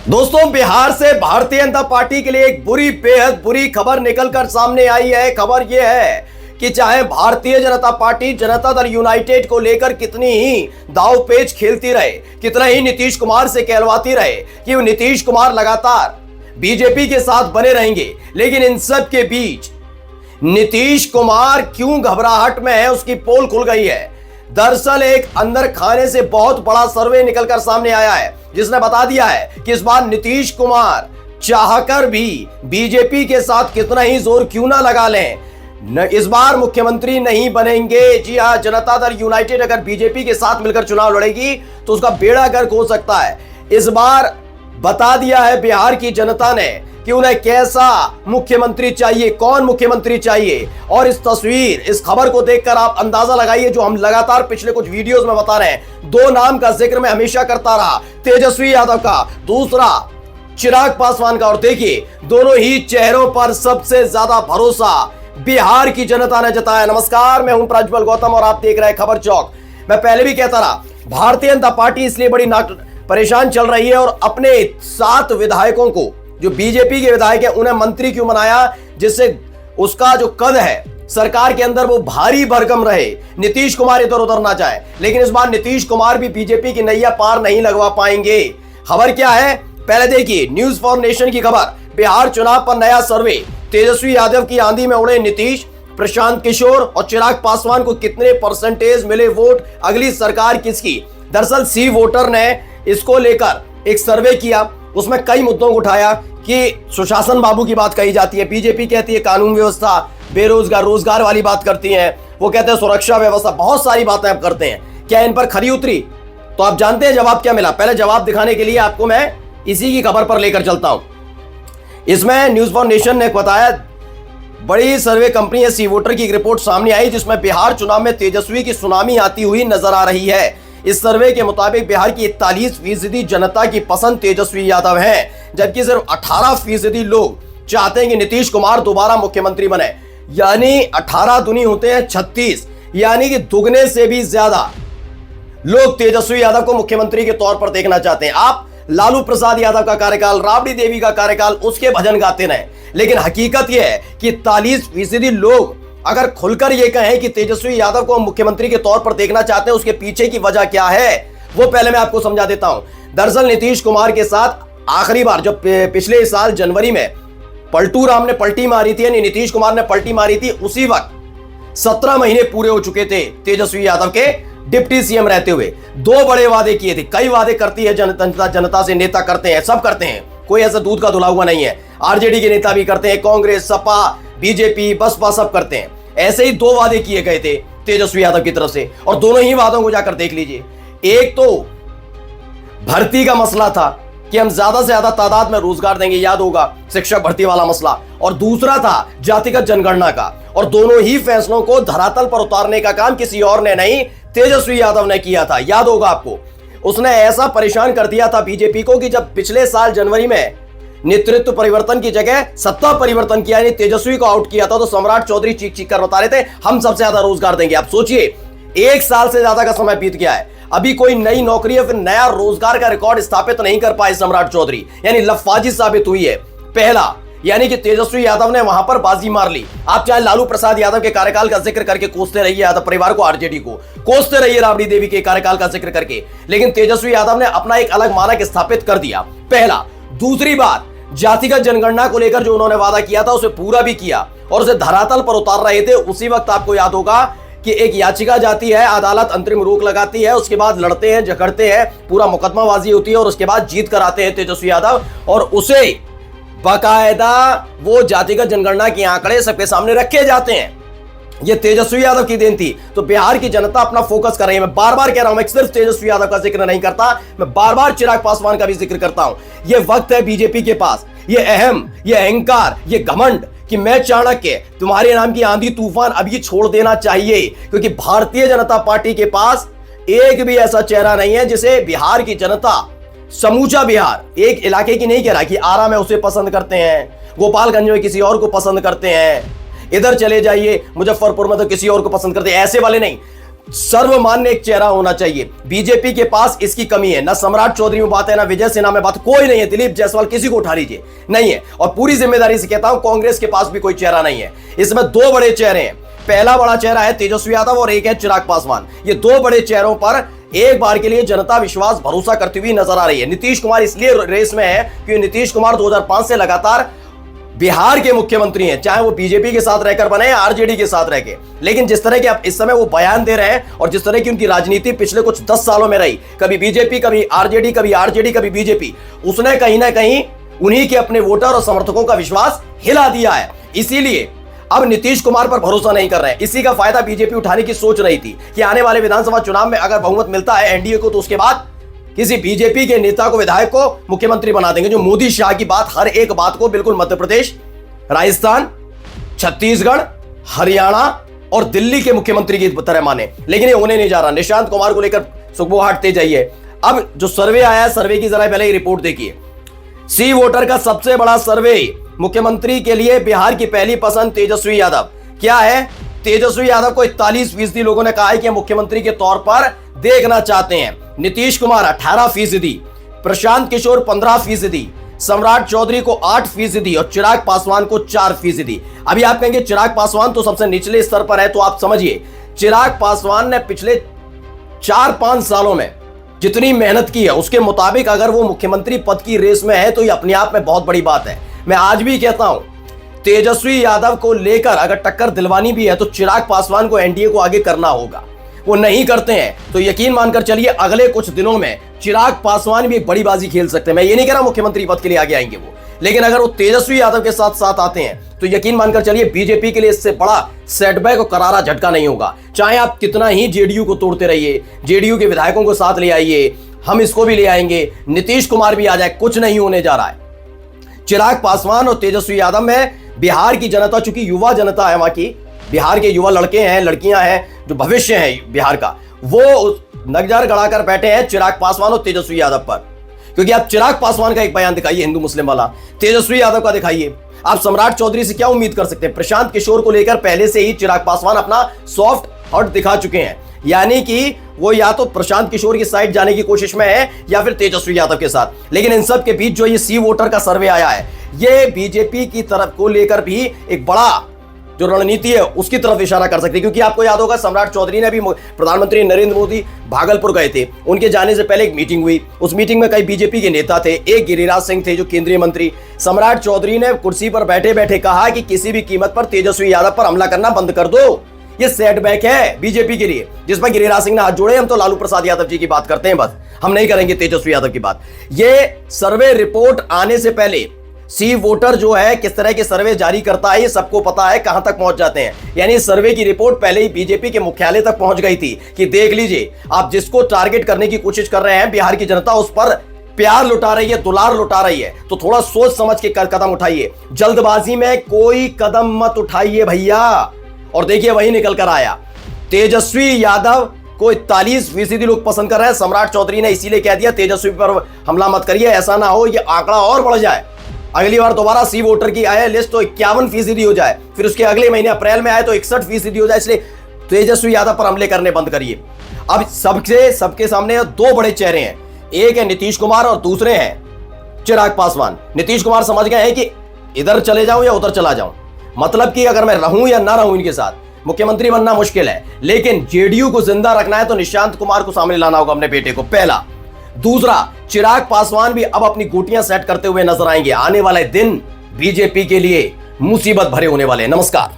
दोस्तों, बिहार से भारतीय जनता पार्टी के लिए एक बुरी, बेहद बुरी खबर निकलकर सामने आई है। खबर यह है कि चाहे भारतीय जनता पार्टी जनता दल यूनाइटेड को लेकर कितनी ही दाव पेच खेलती रहे, कितना ही नीतीश कुमार से कहलवाती रहे कि वो नीतीश कुमार लगातार बीजेपी के साथ बने रहेंगे, लेकिन इन सब के बीच नीतीश कुमार क्यों घबराहट में है, उसकी पोल खुल गई है। दरअसल एक अंदर खाने से बहुत बड़ा सर्वे निकलकर सामने आया है, जिसने बता दिया है कि इस बार नीतीश कुमार चाहकर भी बीजेपी के साथ कितना ही जोर क्यों ना लगा लें, इस बार मुख्यमंत्री नहीं बनेंगे। जी हां, जनता दल यूनाइटेड अगर बीजेपी के साथ मिलकर चुनाव लड़ेगी तो उसका बेड़ा गर्क हो सकता है। इस बार बता दिया है बिहार की जनता ने कि उन्हें कैसा मुख्यमंत्री चाहिए, कौन मुख्यमंत्री चाहिए। और इस तस्वीर, इस खबर को देखकर आप अंदाजा लगाइए, जो हम लगातार पिछले कुछ वीडियोस में बता रहे हैं। दो नाम का जिक्र मैं हमेशा करता रहा, तेजस्वी यादव का, दूसरा चिराग पासवान का। और देखिए, दोनों ही चेहरों पर सबसे ज्यादा भरोसा बिहार की जनता ने जताया। नमस्कार, मैं हूं प्रज्वल गौतम और आप देख रहे हैं खबर चौक। मैं पहले भी कहता रहा, भारतीय जनता पार्टी इसलिए बड़ी परेशान चल रही है और अपने 7 विधायकों को, जो बीजेपी के विधायक हैं, उन्हें मंत्री क्यों बनाया, जिससे उसका जो कद है सरकार के अंदर वो भारी भरकम रहे, नीतीश कुमार इधर उधर ना जाए। लेकिन इस बार नीतीश कुमार भी बीजेपी की नैया पार नहीं लगवा पाएंगे। खबर क्या है, पहले देखिए न्यूज फॉर नेशन की खबर। बिहार चुनाव पर नया सर्वे, तेजस्वी यादव की आंधी में उड़े नीतीश, प्रशांत किशोर और चिराग पासवान को कितने परसेंटेज मिले वोट, अगली सरकार किसकी। दरअसल सी वोटर ने इसको लेकर एक सर्वे किया, उसमें कई मुद्दों को उठाया कि सुशासन बाबू की बात कही जाती है, बीजेपी कहती है कानून व्यवस्था, बेरोजगार रोजगार वाली बात करती हैं, वो कहते हैं सुरक्षा व्यवस्था, बहुत सारी बातें आप करते हैं। क्या इन पर खरी उतरी? तो आप जानते हैं जवाब क्या मिला। पहले जवाब दिखाने के लिए आपको मैं इसी की खबर पर लेकर चलता हूं। इसमें न्यूज फॉर नेशन ने बताया, बड़ी सर्वे कंपनी है सी वोटर की एक रिपोर्ट सामने आई, जिसमें बिहार चुनाव में तेजस्वी की सुनामी आती हुई नजर आ रही है। इस सर्वे के मुताबिक बिहार की 41% जनता की पसंद तेजस्वी यादव है, जबकि सिर्फ 18% लोग चाहते हैं कि नीतीश कुमार दोबारा मुख्यमंत्री बने। यानी 18 दुनी होते हैं 36, यानी कि दुगने से भी ज्यादा लोग तेजस्वी यादव को मुख्यमंत्री के तौर पर देखना चाहते हैं। आप लालू प्रसाद यादव का कार्यकाल, राबड़ी देवी का कार्यकाल, उसके भजन गाते रहे, लेकिन हकीकत यह है कि 41% लोग अगर खुलकर यह कहें कि तेजस्वी यादव को मुख्यमंत्री के तौर पर देखना चाहते हैं, उसके पीछे की वजह क्या है वो पहले मैं आपको समझा देता हूं। दरअसल नीतीश कुमार के साथ आखिरी बार जब पिछले साल जनवरी में पलटू राम ने पलटी मारी थी, यानी नीतीश कुमार ने पलटी मारी थी, उसी वक्त 17 महीने पूरे हो चुके थे तेजस्वी यादव के डिप्टी सीएम रहते हुए। 2 बड़े वादे किए थे। कई वादे करती है जनता से, नेता करते हैं, सब करते हैं, कोई ऐसा दूध का धुला हुआ नहीं है। आरजेडी के नेता भी करते हैं, कांग्रेस, सपा, बीजेपी, बसपा सब करते हैं। ऐसे ही 2 वादे किए गए थे तेजस्वी यादव की तरफ से, और दोनों ही वादों को जाकर देख लीजिए। एक तो भर्ती का मसला था कि हम ज्यादा से ज्यादा तादाद में रोजगार देंगे, याद होगा शिक्षक भर्ती वाला मसला, और दूसरा था जातिगत जनगणना का। और दोनों ही फैसलों को धरातल पर उतारने का काम किसी और ने नहीं, तेजस्वी यादव ने किया था। याद होगा आपको, उसने ऐसा परेशान कर दिया था बीजेपी को कि जब पिछले साल जनवरी में नेतृत्व परिवर्तन की जगह सत्ता परिवर्तन किया, यानी तेजस्वी को आउट किया था, तो सम्राट चौधरी चीख चीख कर बता रहे थे हम सबसे ज्यादा रोजगार देंगे। आप सोचिए, 1 साल से ज्यादा का समय बीत गया है, अभी कोई नई नौकरी या फिर नया रोजगार का रिकॉर्ड स्थापित नहीं कर पाए सम्राट चौधरी, यानी लफाजी साबित हुई है। पहला, यानी कि तेजस्वी यादव ने वहां पर बाजी मार ली। आप चाहे लालू प्रसाद यादव के कार्यकाल का जिक्र करके कोसते रहिए, यादव परिवार को, आरजेडी को कोसते रहिए, राबड़ी देवी के कार्यकाल का जिक्र करके, लेकिन तेजस्वी यादव ने अपना एक अलग मानक स्थापित कर दिया, पहला। दूसरी बात, जातिगत जनगणना को लेकर जो उन्होंने वादा किया था उसे पूरा भी किया और उसे धरातल पर उतार रहे थे। उसी वक्त आपको याद होगा कि एक याचिका जाती है, अदालत अंतरिम रोक लगाती है, उसके बाद लड़ते हैं, झगड़ते हैं, पूरा मुकदमाबाजी होती है और उसके बाद जीत कर आते हैं तेजस्वी यादव, और उसे बाकायदा वो जातिगत जनगणना के आंकड़े सबके सामने रखे जाते हैं। ये तेजस्वी यादव की देन थी। तो बिहार की जनता अपना फोकस कर रही है। मैं बार बार कह रहा हूं, मैं सिर्फ तेजस्वी यादव का जिक्र नहीं करता, मैं बार बार चिराग पासवान का भी जिक्र करता हूं। ये वक्त है बीजेपी के पास, ये अहम, ये अहंकार, ये घमंड कि मैं चाणक्य, तुम्हारे नाम की आंधी तूफान अभी छोड़ देना चाहिए, क्योंकि भारतीय जनता पार्टी के पास एक भी ऐसा चेहरा नहीं है जिसे बिहार की जनता, समूचा बिहार, एक इलाके की नहीं कह रहा कि आरा में उसे पसंद करते हैं, गोपालगंज में किसी और को पसंद करते हैं, इधर चले जाइए मुजफ्फरपुर में तो किसी और को पसंद करते हैं, ऐसे वाले नहीं। सर्वमान्य एक चेहरा होना चाहिए। बीजेपी के पास इसकी कमी है, ना सम्राट चौधरी में बात है, ना विजय सिन्हा में बात, कोई नहीं है। दिलीप जायसवाल किसी को उठा लीजिए, नहीं है। और पूरी जिम्मेदारी से कहता हूं, कांग्रेस के पास भी कोई चेहरा नहीं है। इसमें दो बड़े चेहरे हैं, पहला बड़ा चेहरा है तेजस्वी यादव और एक है चिराग पासवान। ये दो बड़े चेहरों पर एक बार के लिए जनता विश्वास भरोसा करती हुई नजर आ रही है। नीतीश कुमार इसलिए रेस में है क्योंकि नीतीश कुमार 2005 से लगातार बिहार के मुख्यमंत्री हैं, चाहे वो बीजेपी के साथ रहकर बने या आरजेडी के साथ रहकर। लेकिन जिस तरह के अब इस समय वो बयान दे रहे हैं और जिस तरह की उनकी राजनीति पिछले कुछ 10 सालों में रही, कभी बीजेपी कभी आरजेडी, कभी आरजेडी कभी बीजेपी, उसने कहीं ना कहीं उन्हीं के अपने वोटर और समर्थकों का विश्वास हिला दिया है। इसीलिए अब नीतीश कुमार पर भरोसा नहीं कर रहे हैं। इसी का फायदा बीजेपी उठाने की सोच रही थी कि आने वाले विधानसभा चुनाव में अगर बहुमत मिलता है एनडीए को, तो उसके बाद किसी बीजेपी के नेता को, विधायक को मुख्यमंत्री बना देंगे। जो मोदी शाह की बात, हर एक बात को बिल्कुल मध्य प्रदेश, राजस्थान, छत्तीसगढ़, हरियाणा और दिल्ली के मुख्यमंत्री की तरह माने। लेकिन ये होने नहीं जा रहा। निशांत कुमार को लेकर सुखबुहाट तेज आई है। अब जो सर्वे आया है, सर्वे की जरा पहले ही रिपोर्ट देखिए। सी वोटर का सबसे बड़ा सर्वे, मुख्यमंत्री के लिए बिहार की पहली पसंद तेजस्वी यादव। क्या है? तेजस्वी यादव को 41% लोगों ने कहा है कि मुख्यमंत्री के तौर पर देखना चाहते हैं। नीतीश कुमार 18%, प्रशांत किशोर 15%, सम्राट चौधरी को 8% और चिराग पासवान को 4%। अभी आप कहेंगे चिराग पासवान तो सबसे निचले स्तर पर है, तो आप समझिए चिराग पासवान ने पिछले 4-5 सालों में जितनी मेहनत की है उसके मुताबिक अगर वो मुख्यमंत्री पद की रेस में है तो ये अपने आप में बहुत बड़ी बात है। मैं आज भी कहता हूं, तेजस्वी यादव को लेकर अगर टक्कर दिलवानी भी है तो चिराग पासवान को एनडीए को आगे करना होगा। वो नहीं करते हैं तो यकीन मानकर चलिए अगले कुछ दिनों में चिराग पासवान भी एक बड़ी बाजी खेल सकते हैं। मैं ये नहीं कह रहा मुख्यमंत्री पद के लिए आगे आएंगे वो, लेकिन अगर वो तेजस्वी यादव के साथ साथ आते हैं तो यकीन मानकर चलिए बीजेपी के लिए इससे बड़ा सेटबैक और करारा झटका नहीं होगा। चाहे आप कितना ही जेडीयू को तोड़ते रहिए, जेडीयू के विधायकों को साथ ले आइए, हम इसको भी ले आएंगे, नीतीश कुमार भी आ जाए, कुछ नहीं होने जा रहा है। चिराग पासवान और तेजस्वी यादव में बिहार की जनता, चूंकि युवा जनता है वहां की, बिहार के युवा लड़के हैं, लड़कियां हैं, जो भविष्य है बिहार का, वो नजर गड़ाकर बैठे हैं चिराग पासवान और तेजस्वी यादव पर। क्योंकि आप चिराग पासवान का एक बयान दिखाइए हिंदू मुस्लिम वाला, तेजस्वी यादव का दिखाइए। आप सम्राट चौधरी से क्या उम्मीद कर सकते हैं? प्रशांत किशोर को लेकर पहले से ही चिराग पासवान अपना सॉफ्ट हॉर्ट दिखा चुके हैं, यानी कि वो या तो प्रशांत किशोर की साइड जाने की कोशिश में है या फिर तेजस्वी यादव के साथ। लेकिन इन सब के बीच जो ये सी वोटर का सर्वे आया है, ये बीजेपी की तरफ को लेकर भी एक बड़ा जो रणनीति है उसकी तरफ इशारा कर सकती है। क्योंकि आपको याद होगा सम्राट चौधरी ने भी, प्रधानमंत्री नरेंद्र मोदी भागलपुर गए थे, उनके जाने से पहले एक मीटिंग हुई। उस मीटिंग में कई बीजेपी के नेता थे, एक गिरिराज सिंह थे जो केंद्रीय मंत्री। सम्राट चौधरी ने कुर्सी पर बैठे बैठे कहा कि किसी भी कीमत पर तेजस्वी यादव पर हमला करना बंद कर दो। ये सेटबैक है बीजेपी के लिए, जिस पर गिरिराज सिंह ने हाथ जोड़े। हम तो लालू प्रसाद यादव जी की बात करते हैं, बस हम नहीं करेंगे तेजस्वी यादव की बात। ये सर्वे रिपोर्ट आने से पहले सी वोटर जो है किस तरह के सर्वे जारी करता है ये सबको पता है, कहां तक पहुंच जाते हैं। यानी सर्वे की रिपोर्ट पहले ही बीजेपी के मुख्यालय तक पहुंच गई थी कि देख लीजिए, आप जिसको टारगेट करने की कोशिश कर रहे हैं, बिहार की जनता उस पर प्यार लुटा रही है, दुलार लुटा रही है, तो थोड़ा सोच समझ के कदम उठाइए। जल्दबाजी में कोई कदम मत उठाइए भैया। और देखिए वही निकल कर आया, तेजस्वी यादव को 41% लोग पसंद कर रहे हैं। सम्राट चौधरी ने इसीलिए कह दिया तेजस्वी पर हमला मत करिए, ऐसा ना हो ये आंकड़ा और बढ़ जाए, अगली बार दोबारा सी वोटर की आए लिस्ट तो 51% हो जाए, फिर उसके अगले महीने अप्रैल में आए तो 61% हो जाए। इसलिए तेजस्वी यादव पर हमले करने बंद करिए। अब सबके सामने दो बड़े चेहरे हैं, एक है नीतीश कुमार और दूसरे हैं चिराग पासवान। नीतीश कुमार समझ गए हैं कि इधर चले जाऊं या उधर चला जाऊं, मतलब कि अगर मैं रहूं या ना रहूं इनके साथ, मुख्यमंत्री बनना मुश्किल है। लेकिन जेडीयू को जिंदा रखना है तो निशांत कुमार को सामने लाना होगा, अपने बेटे को, पहला। दूसरा, चिराग पासवान भी अब अपनी गोटियां सेट करते हुए नजर आएंगे। आने वाले दिन बीजेपी के लिए मुसीबत भरे होने वाले हैं। नमस्कार।